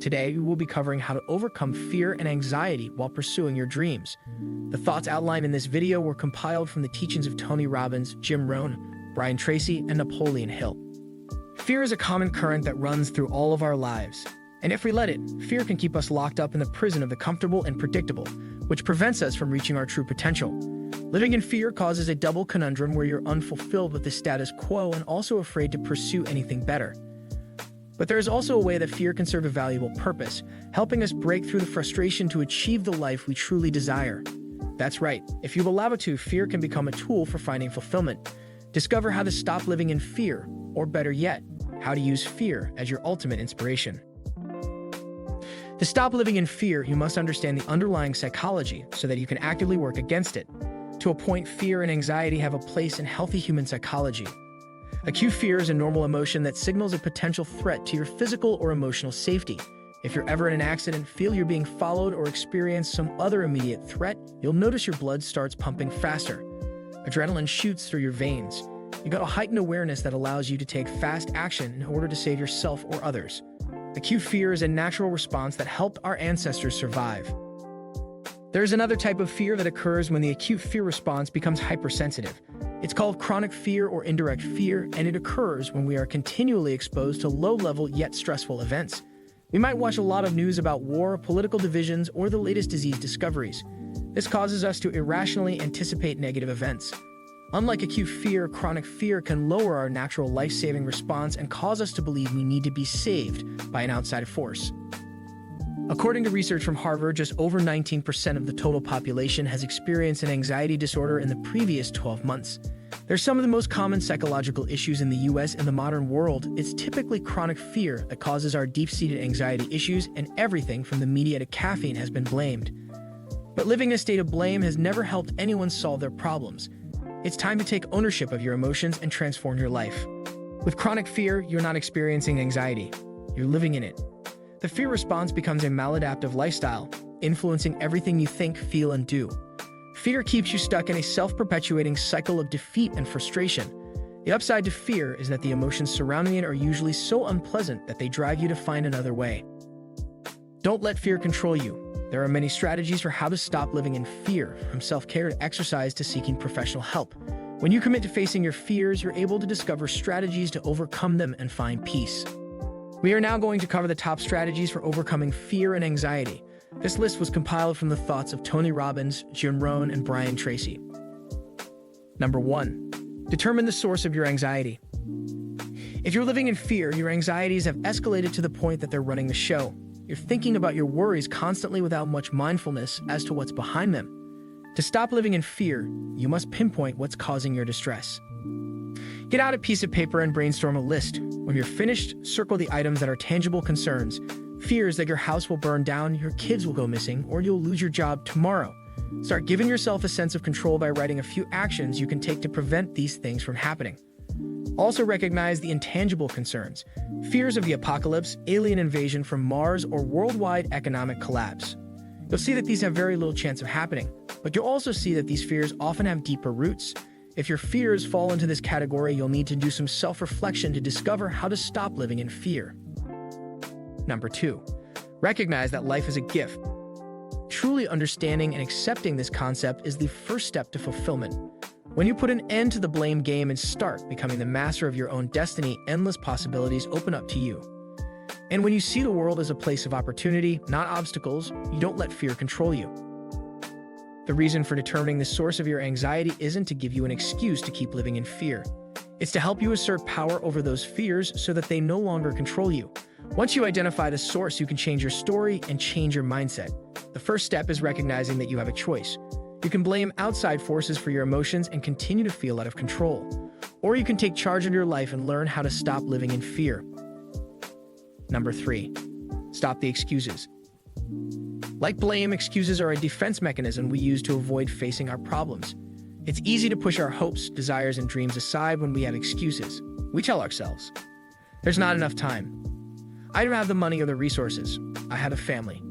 Today, we will be covering how to overcome fear and anxiety while pursuing your dreams. The thoughts outlined in this video were compiled from the teachings of Tony Robbins, Jim Rohn, Brian Tracy, and Napoleon Hill. Fear is a common current that runs through all of our lives. And if we let it, fear can keep us locked up in the prison of the comfortable and predictable, which prevents us from reaching our true potential. Living in fear causes a double conundrum where you're unfulfilled with the status quo and also afraid to pursue anything better. But there is also a way that fear can serve a valuable purpose, helping us break through the frustration to achieve the life we truly desire. That's right, if you allow it to, fear can become a tool for finding fulfillment. Discover how to stop living in fear, or better yet, how to use fear as your ultimate inspiration. To stop living in fear, you must understand the underlying psychology so that you can actively work against it. To a point, fear and anxiety have a place in healthy human psychology. Acute fear is a normal emotion that signals a potential threat to your physical or emotional safety. If you're ever in an accident, feel you're being followed, or experience some other immediate threat, you'll notice your blood starts pumping faster. Adrenaline shoots through your veins. You got a heightened awareness that allows you to take fast action in order to save yourself or others. Acute fear is a natural response that helped our ancestors survive. There's another type of fear that occurs when the acute fear response becomes hypersensitive. It's called chronic fear or indirect fear, and it occurs when we are continually exposed to low-level yet stressful events. We might watch a lot of news about war, political divisions, or the latest disease discoveries. This causes us to irrationally anticipate negative events. Unlike acute fear, chronic fear can lower our natural life-saving response and cause us to believe we need to be saved by an outside force. According to research from Harvard, just over 19% of the total population has experienced an anxiety disorder in the previous 12 months. They're some of the most common psychological issues in the US and the modern world. It's typically chronic fear that causes our deep-seated anxiety issues, and everything from the media to caffeine has been blamed. But living in a state of blame has never helped anyone solve their problems. It's time to take ownership of your emotions and transform your life. With chronic fear, you're not experiencing anxiety. You're living in it. The fear response becomes a maladaptive lifestyle, influencing everything you think, feel, and do. Fear keeps you stuck in a self-perpetuating cycle of defeat and frustration. The upside to fear is that the emotions surrounding it are usually so unpleasant that they drive you to find another way. Don't let fear control you. There are many strategies for how to stop living in fear, from self-care to exercise to seeking professional help. When you commit to facing your fears, you're able to discover strategies to overcome them and find peace. We are now going to cover the top strategies for overcoming fear and anxiety. This list was compiled from the thoughts of Tony Robbins, Jim Rohn, and Brian Tracy. Number 1. Determine the source of your anxiety. If you're living in fear, your anxieties have escalated to the point that they're running the show. You're thinking about your worries constantly without much mindfulness as to what's behind them. To stop living in fear, you must pinpoint what's causing your distress. Get out a piece of paper and brainstorm a list. When you're finished, circle the items that are tangible concerns. Fears that your house will burn down, your kids will go missing, or you'll lose your job tomorrow. Start giving yourself a sense of control by writing a few actions you can take to prevent these things from happening. Also recognize the intangible concerns. Fears of the apocalypse, alien invasion from Mars, or worldwide economic collapse. You'll see that these have very little chance of happening, but you'll also see that these fears often have deeper roots. If your fears fall into this category, you'll need to do some self-reflection to discover how to stop living in fear. Number 2. Recognize that life is a gift. Truly understanding and accepting this concept is the first step to fulfillment. When you put an end to the blame game and start becoming the master of your own destiny, endless possibilities open up to you. And when you see the world as a place of opportunity, not obstacles, you don't let fear control you. The reason for determining the source of your anxiety isn't to give you an excuse to keep living in fear. It's to help you assert power over those fears so that they no longer control you. Once you identify the source, you can change your story and change your mindset. The first step is recognizing that you have a choice. You can blame outside forces for your emotions and continue to feel out of control. Or you can take charge of your life and learn how to stop living in fear. Number 3. Stop the excuses. Like blame, excuses are a defense mechanism we use to avoid facing our problems. It's easy to push our hopes, desires, and dreams aside when we have excuses. We tell ourselves, there's not enough time. I don't have the money or the resources. I have a family.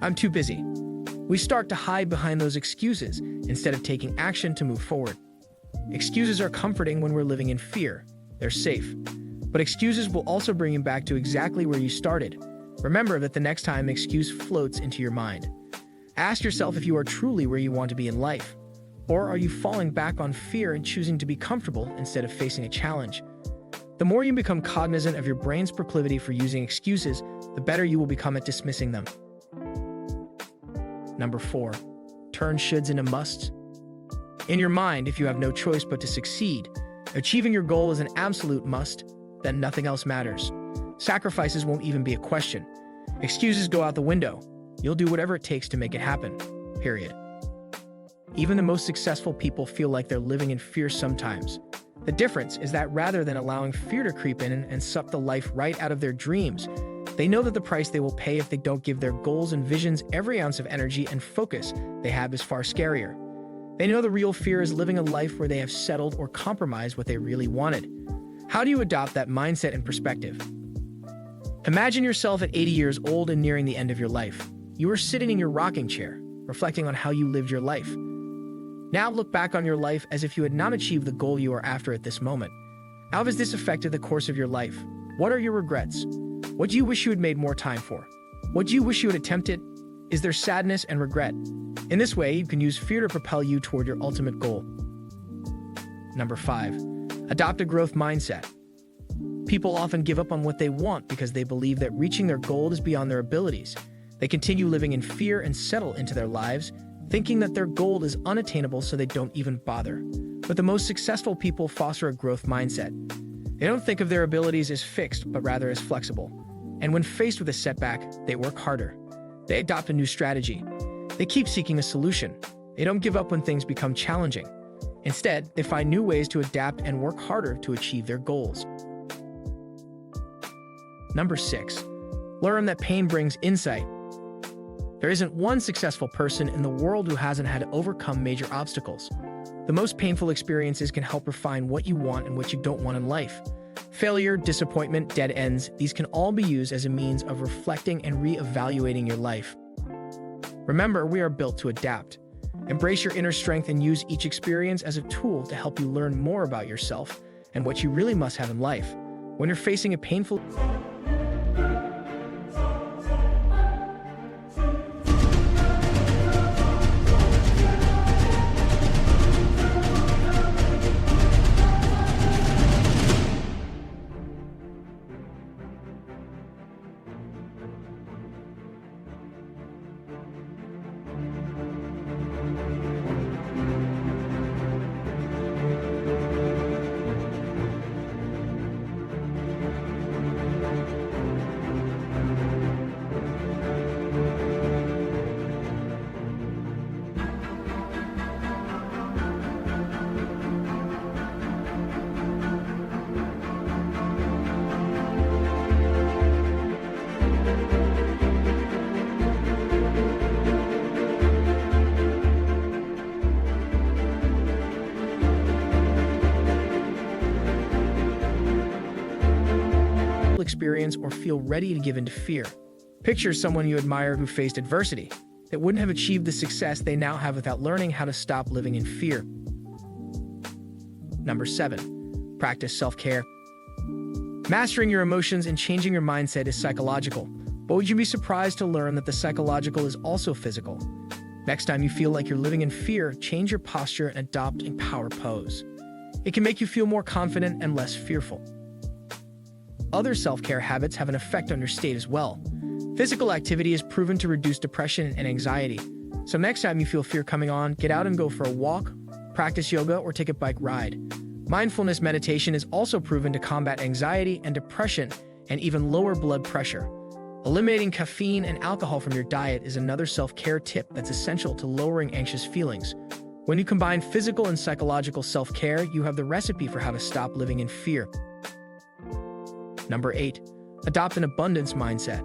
I'm too busy. We start to hide behind those excuses instead of taking action to move forward. Excuses are comforting when we're living in fear. They're safe. But excuses will also bring you back to exactly where you started. Remember that the next time an excuse floats into your mind, ask yourself if you are truly where you want to be in life, or are you falling back on fear and choosing to be comfortable instead of facing a challenge? The more you become cognizant of your brain's proclivity for using excuses, the better you will become at dismissing them. Number 4, turn shoulds into musts. In your mind, if you have no choice but to succeed, achieving your goal is an absolute must, then nothing else matters. Sacrifices won't even be a question. Excuses go out the window. You'll do whatever it takes to make it happen. Period. Even the most successful people feel like they're living in fear sometimes. The difference is that rather than allowing fear to creep in and suck the life right out of their dreams, they know that the price they will pay if they don't give their goals and visions every ounce of energy and focus they have is far scarier. They know the real fear is living a life where they have settled or compromised what they really wanted. How do you adopt that mindset and perspective? Imagine yourself at 80 years old and nearing the end of your life. You are sitting in your rocking chair, reflecting on how you lived your life. Now look back on your life as if you had not achieved the goal you are after at this moment. How has this affected the course of your life? What are your regrets? What do you wish you had made more time for? What do you wish you had attempted? Is there sadness and regret? In this way, you can use fear to propel you toward your ultimate goal. Number 5, adopt a growth mindset. People often give up on what they want because they believe that reaching their goal is beyond their abilities. They continue living in fear and settle into their lives, thinking that their goal is unattainable so they don't even bother. But the most successful people foster a growth mindset. They don't think of their abilities as fixed, but rather as flexible. And when faced with a setback, they work harder. They adopt a new strategy. They keep seeking a solution. They don't give up when things become challenging. Instead, they find new ways to adapt and work harder to achieve their goals. Number 6, learn that pain brings insight. There isn't one successful person in the world who hasn't had to overcome major obstacles. The most painful experiences can help refine what you want and what you don't want in life. Failure, disappointment, dead ends, these can all be used as a means of reflecting and re-evaluating your life. Remember, we are built to adapt. Embrace your inner strength and use each experience as a tool to help you learn more about yourself and what you really must have in life. When you're facing a painful experience or feel ready to give in to fear. Picture someone you admired who faced adversity that wouldn't have achieved the success they now have without learning how to stop living in fear. Number 7, practice self-care. Mastering your emotions and changing your mindset is psychological, but would you be surprised to learn that the psychological is also physical? Next time you feel like you're living in fear, change your posture and adopt a power pose. It can make you feel more confident and less fearful. Other self-care habits have an effect on your state as well. Physical activity is proven to reduce depression and anxiety. So next time you feel fear coming on, get out and go for a walk, practice yoga, or take a bike ride. Mindfulness meditation is also proven to combat anxiety and depression and even lower blood pressure. Eliminating caffeine and alcohol from your diet is another self-care tip that's essential to lowering anxious feelings. When you combine physical and psychological self-care, you have the recipe for how to stop living in fear. Number 8, adopt an abundance mindset.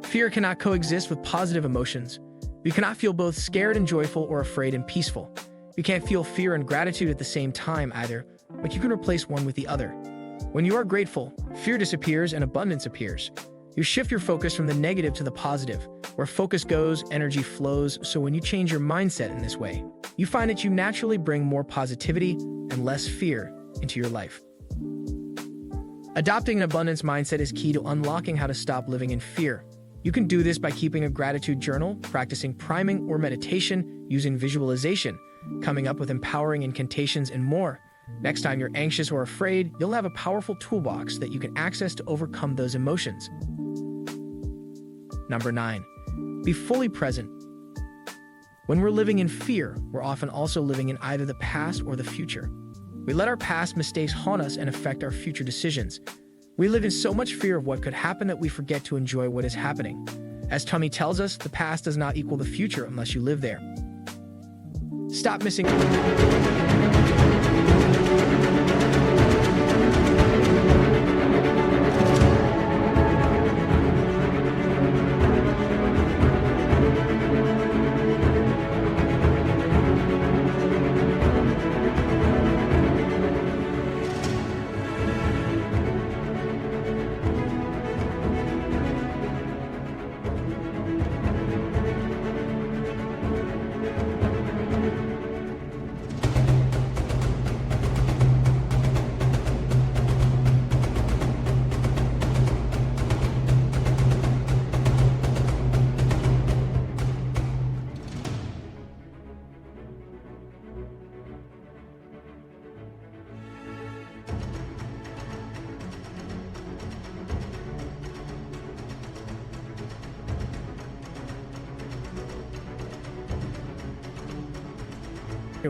Fear cannot coexist with positive emotions. You cannot feel both scared and joyful or afraid and peaceful. You can't feel fear and gratitude at the same time either, but you can replace one with the other. When you are grateful, fear disappears and abundance appears. You shift your focus from the negative to the positive. Where focus goes, energy flows, so when you change your mindset in this way, you find that you naturally bring more positivity and less fear into your life. Adopting an abundance mindset is key to unlocking how to stop living in fear. You can do this by keeping a gratitude journal, practicing priming or meditation, using visualization, coming up with empowering incantations, and more. Next time you're anxious or afraid, you'll have a powerful toolbox that you can access to overcome those emotions. Number 9. Be fully present. When we're living in fear, we're often also living in either the past or the future. We let our past mistakes haunt us and affect our future decisions. We live in so much fear of what could happen that we forget to enjoy what is happening. As Tummy tells us, the past does not equal the future unless you live there. Stop missing your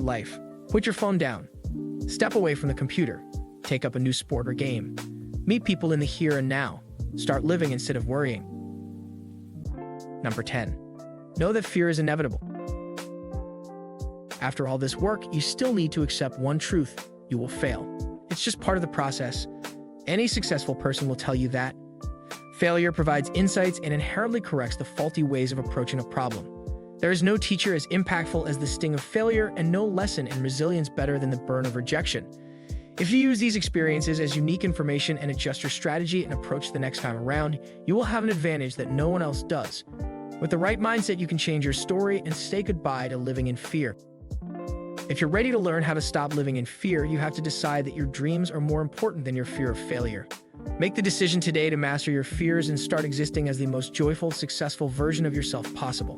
life. Put your phone down. Step away from the computer. Take up a new sport or game. Meet people in the here and now. Start living instead of worrying. Number 10. Know that fear is inevitable. After all this work, you still need to accept one truth: you will fail. It's just part of the process. Any successful person will tell you that. Failure provides insights and inherently corrects the faulty ways of approaching a problem. There is no teacher as impactful as the sting of failure, and no lesson in resilience better than the burn of rejection. If you use these experiences as unique information and adjust your strategy and approach the next time around, you will have an advantage that no one else does. With the right mindset, you can change your story and say goodbye to living in fear. If you're ready to learn how to stop living in fear, you have to decide that your dreams are more important than your fear of failure. Make the decision today to master your fears and start existing as the most joyful, successful version of yourself possible.